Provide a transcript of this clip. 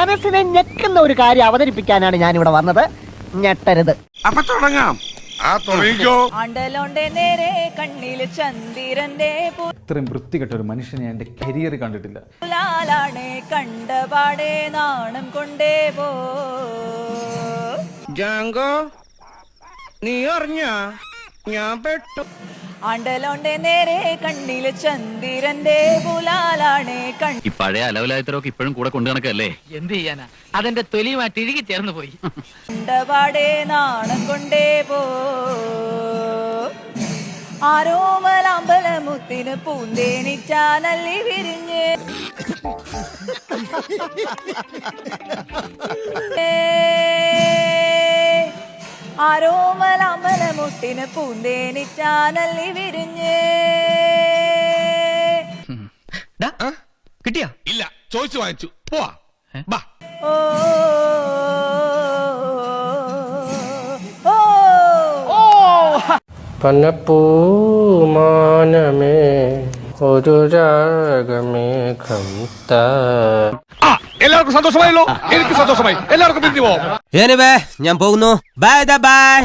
മനസ്സിനെ ഞെക്കുന്ന ഒരു കാര്യം അവതരിപ്പിക്കാനാണ് ഞാൻ ഇവിടെ വന്നത്. ഞെട്ടരുത്. അപ്പൊ തുടങ്ങാം. ആണ്ടലോണ്ടെ നേരെ കണ്ണില് ചന്ദ്രന്റെ ഇത്രയും വൃത്തികെട്ട ഒരു മനുഷ്യനെ എന്റെ കരിയർ കണ്ടിട്ടില്ല. പുലാലാണ് കണ്ടപാടെ നാണം കൊണ്ടേ പോ. ജാങ്കോ നീ അറിഞ്ഞ ഞാൻ പെട്ടു. ആണ്ടലോണ്ടെ നേരെ കണ്ണില് ചന്ദ്രന്റെ പുലാലാണ് ഈ പഴയ അലവലായത്തരൊക്കെ ഇപ്പോഴും കൂടെ കൊണ്ടു നടക്കല്ലേ? എന്ത് ചെയ്യാനാ, അതെന്റെ തൊലിയുമായിട്ട് ഇഴുകി ചേർന്ന് പോയി. കണ്ടപാടെ നാണം കൊണ്ടേ പോ. ആരോമലമ്പലമുത്തിന് പൂന്തേനിച്ചാനല്ലി വിരിഞ്ഞ് ആരോമലമ്പലമുത്തിന് പൂന്തേനിച്ചാനല്ലി വിരിഞ്ഞ്. കിട്ടിയാ? ഇല്ല, ചോദിച്ചു വാങ്ങിച്ചു. പോവാ. ഓ പനപ്പൂമാനമേ ഒരു രാഗമേഘം എല്ലാവർക്കും സന്തോഷമായല്ലോ. എനിക്ക് സന്തോഷമായി. എല്ലാവർക്കും പിരിഞ്ഞു പോവാം. ഞാൻ പോകുന്നു. Bye bye.